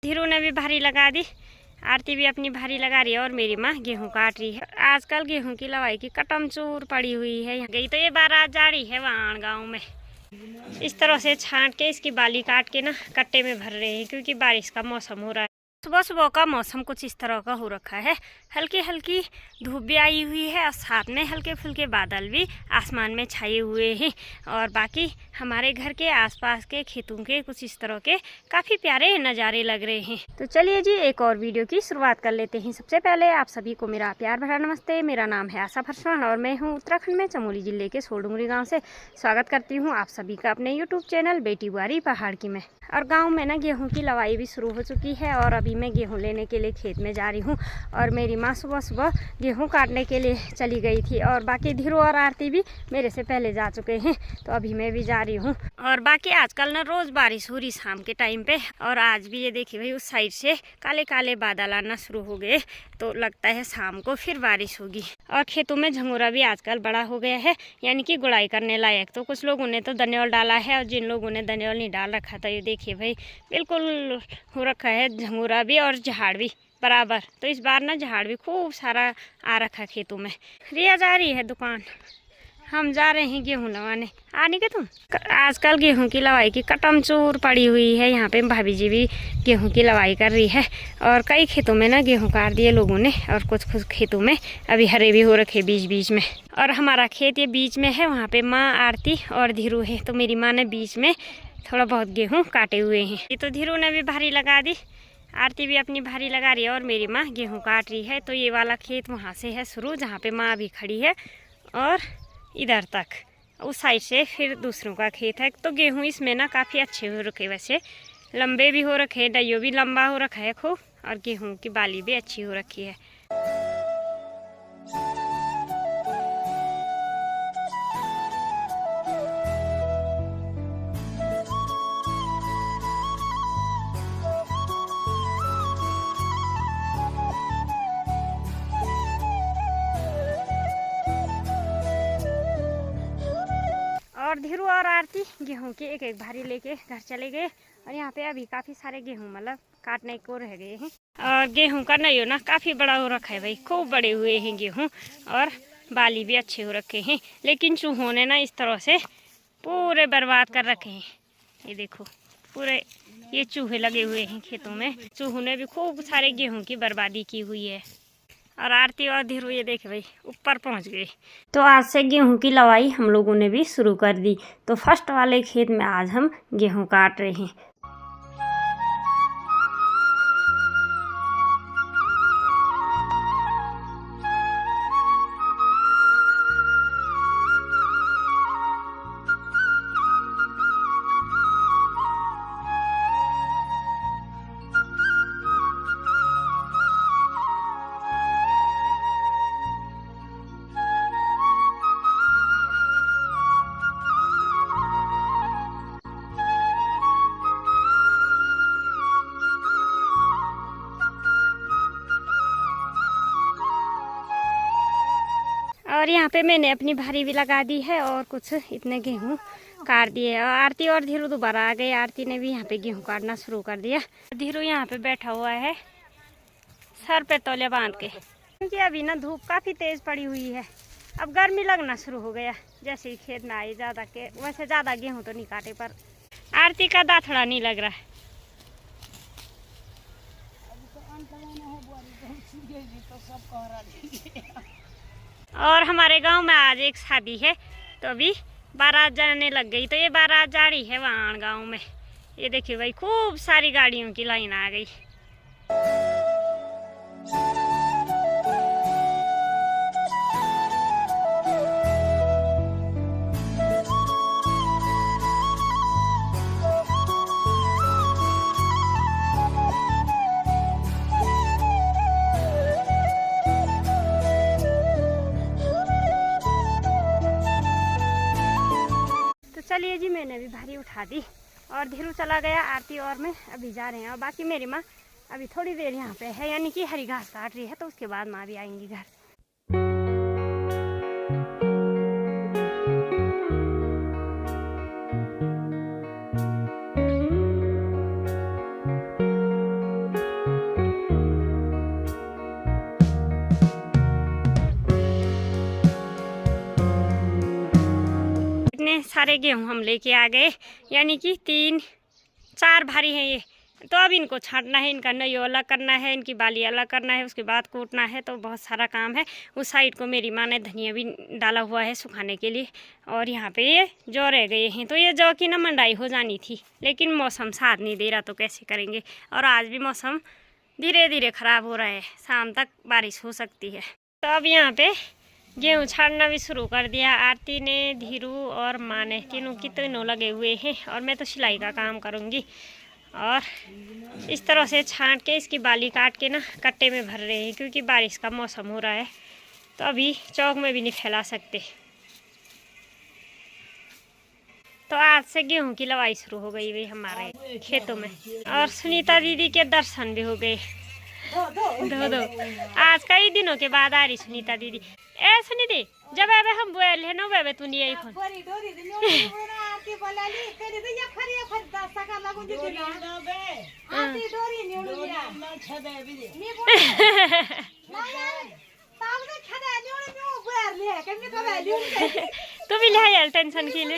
धीरू ने भी भारी लगा दी, आरती भी अपनी भारी लगा रही है और मेरी माँ गेहूं काट रही है। आजकल गेहूं की लवाई की कटम चूर पड़ी हुई है। यहाँ गई तो ये बारात जा रही है वहाँ गाँव में। इस तरह से छांट के इसकी बाली काट के ना कट्टे में भर रहे हैं, क्योंकि बारिश का मौसम हो रहा है। सुबह सुबह का मौसम कुछ इस तरह का हो रखा है। हल्की हल्की धूप भी आई हुई है और साथ में हल्के फुल्के बादल भी आसमान में छाए हुए हैं। और बाकी हमारे घर के आसपास के खेतों के कुछ इस तरह के काफ़ी प्यारे नज़ारे लग रहे हैं। तो चलिए जी एक और वीडियो की शुरुआत कर लेते हैं। सबसे पहले आप सभी को मेरा प्यार भरा नमस्ते। मेरा नाम है आशा फरसान और मैं हूँ उत्तराखंड में चमोली जिले के सोलडुंगरी गाँव से। स्वागत करती हूँ आप सभी का अपने यूट्यूब चैनल बेटी बुआरी पहाड़ की में। और गांव में ना गेहूं की लवाई भी शुरू हो चुकी है और अभी मैं गेहूं लेने के लिए खेत में जा रही हूं। और मेरी माँ सुबह सुबह गेहूं काटने के लिए चली गई थी और बाकी धीरू और आरती भी मेरे से पहले जा चुके हैं, तो अभी मैं भी जा रही हूं। और बाकी आजकल ना रोज़ बारिश हो रही शाम के टाइम पे, और आज भी ये देखिए भाई उस साइड से काले काले बादल आना शुरू हो गए, तो लगता है शाम को फिर बारिश होगी। और खेतों में झंगोरा भी आजकल बड़ा हो गया है, यानी कि गुड़ाई करने लायक। तो कुछ लोगों ने तो धनियाल डाला है और जिन लोगों ने धनियाल नहीं डाल रखा था, ये देखिए भाई बिल्कुल हो रखा है झंगोरा भी और झाड़ भी बराबर। तो इस बार ना झाड़ भी खूब सारा आ रखा है खेतों में। रिया जा रही है दुकान, हम जा रहे हैं गेहूं लवाने। आने के तुम? आजकल गेहूं की लवाई की कटम चूर पड़ी हुई है। यहाँ पे भाभी जी भी गेहूं की लवाई कर रही है और कई खेतों में ना गेहूं काट दिए लोगों ने, और कुछ कुछ खेतों में अभी हरे भी हो रखे बीच बीच में। और हमारा खेत ये बीच में है, वहाँ पे माँ आरती और धीरू है, तो मेरी माँ ने बीच में थोड़ा बहुत गेहूँ काटे हुए हैं। ये तो धीरू ने भी भारी लगा दी, आरती भी अपनी भारी लगा रही है और मेरी माँ गेहूँ काट रही है। तो ये वाला खेत वहाँ से है शुरू, जहाँ पे माँ भी खड़ी है, और इधर तक उस साइड से फिर दूसरों का खेत है। तो गेहूं इसमें ना काफ़ी अच्छे हो रखे, वैसे लंबे भी हो रखे, डइयो भी लंबा हो रखा है खूब, और गेहूं की बाली भी अच्छी हो रखी है। और धीरू और आरती गेहूं की एक एक भारी लेके घर चले गए। और यहाँ पे अभी काफ़ी सारे गेहूं मतलब काटने को रह गए हैं। और गेहूं का नहीं हो ना काफ़ी बड़ा हो रखा है भाई, खूब बड़े हुए हैं गेहूं, और बाली भी अच्छे हो रखे हैं। लेकिन चूहों ने ना इस तरह से पूरे बर्बाद कर रखे हैं। ये देखो पूरे ये चूहे लगे हुए हैं खेतों में। चूहों ने भी खूब सारे गेहूं की बर्बादी की हुई है। और आरती और धीरू ये देखे भाई ऊपर पहुंच गए। तो आज से गेहूं की लवाई हम लोगों ने भी शुरू कर दी। तो फर्स्ट वाले खेत में आज हम गेहूं काट रहे हैं। और यहाँ पे मैंने अपनी भारी भी लगा दी है और कुछ इतने गेहूं काट दिए। और आरती और धीरू दोबारा आ गए, आरती ने भी यहाँ पे गेहूं काटना शुरू कर दिया। धीरू यहाँ पे बैठा हुआ है सर पे तौलिया बांध के, क्योंकि अभी ना धूप काफ़ी तेज़ पड़ी हुई है। अब गर्मी लगना शुरू हो गया जैसे ही खेत में आई ज़्यादा के। वैसे ज़्यादा गेहूँ तो नहीं काटे, पर आरती का दाथड़ा नहीं लग रहा है। और हमारे गांव में आज एक शादी है, तो अभी बारात जाने लग गई। तो ये बारात जा रही है वहाँ गांव में। ये देखिए भाई खूब सारी गाड़ियों की लाइन आ गई। चलिए जी मैंने भी भारी उठा दी और धीरू चला गया, आरती और मैं अभी जा रहे हैं। और बाकी मेरी माँ अभी थोड़ी देर यहाँ पे है, यानी कि हरी घास काट रही है, तो उसके बाद माँ भी आएंगी घर। सारे गेहूँ हम लेके आ गए, यानी कि 3-4 भारी हैं ये। तो अब इनको छांटना है, इनका नई अलग करना है, इनकी बाली अलग करना है, उसके बाद कूटना है, तो बहुत सारा काम है। उस साइड को मेरी माँ ने धनिया भी डाला हुआ है सुखाने के लिए। और यहाँ पे ये जौ रह गए हैं, तो ये जौ की ना मंडाई हो जानी थी, लेकिन मौसम साथ नहीं दे रहा, तो कैसे करेंगे। और आज भी मौसम धीरे धीरे ख़राब हो रहा है, शाम तक बारिश हो सकती है। तो अब यहाँ पे गेहूँ छाड़ना भी शुरू कर दिया। आरती ने, धीरू और माँ ने, तीनों लगे हुए हैं। और मैं तो सिलाई का काम करूँगी। और इस तरह से छांट के इसकी बाली काट के ना कट्टे में भर रहे हैं, क्योंकि बारिश का मौसम हो रहा है, तो अभी चौक में भी नहीं फैला सकते। तो आज से गेहूं की लवाई शुरू हो गई हुई हमारे खेतों में। और सुनीता दीदी के दर्शन भी हो गए। दो आज कई दिनों के बाद आ रही सुनीता दीदी। ए सुनीति, जब आवे हम बोल है ना बाबे तू नहीं आई फोन। तू भी ले यार, टेंशन की ले।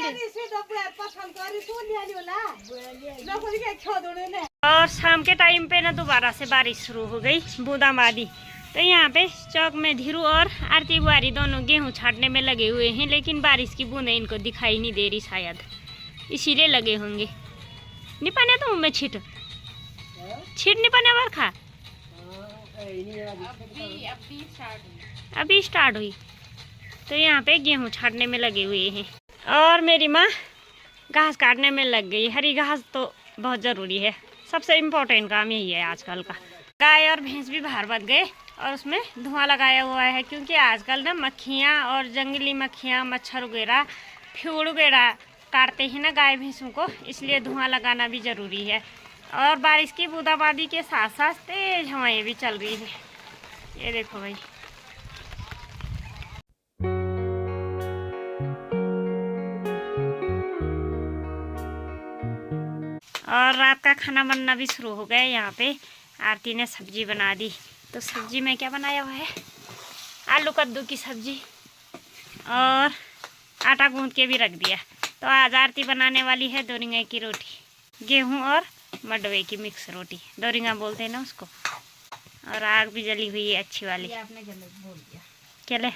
और शाम के टाइम पे ना दोबारा से बारिश शुरू हो गई, बूंदाबांदी। तो यहाँ पे चौक में धीरू और आरती बुआरी दोनों गेहूं छाटने में लगे हुए हैं, लेकिन बारिश की बूंदें इनको दिखाई नहीं दे रही, शायद इसीलिए लगे होंगे। नहीं पाने तो मुँह में छीट नहीं पाने बरखा अभी स्टार्ट हुई। तो यहाँ पे गेहूं छाटने में लगे हुए हैं। और मेरी माँ घास काटने में लग गई। हरी घास तो बहुत ज़रूरी है, सबसे इम्पोर्टेंट काम यही है आजकल का। गाय और भैंस भी बाहर बच गए और उसमें धुआं लगाया हुआ है, क्योंकि आजकल ना मक्खियाँ और जंगली मक्खियाँ, मच्छर वगैरह, फ्यूल वगैरह काटते हैं ना गाय भैंसों को, इसलिए धुआं लगाना भी ज़रूरी है। और बारिश की बूंदाबांदी के साथ साथ तेज हवाएं भी चल रही है। ये देखो भाई। और रात का खाना बनना भी शुरू हो गया। यहाँ पे आरती ने सब्जी बना दी। तो सब्जी में क्या बनाया हुआ है? आलू कद्दू की सब्जी, और आटा गूंथ के भी रख दिया। तो आज आरती बनाने वाली है दोरिंगा की रोटी, गेहूं और मडवे की मिक्स रोटी, दोरिंगा बोलते हैं ना उसको। और आग भी जली हुई है अच्छी वाली। आपने गलत बोल दिया। क्या ले?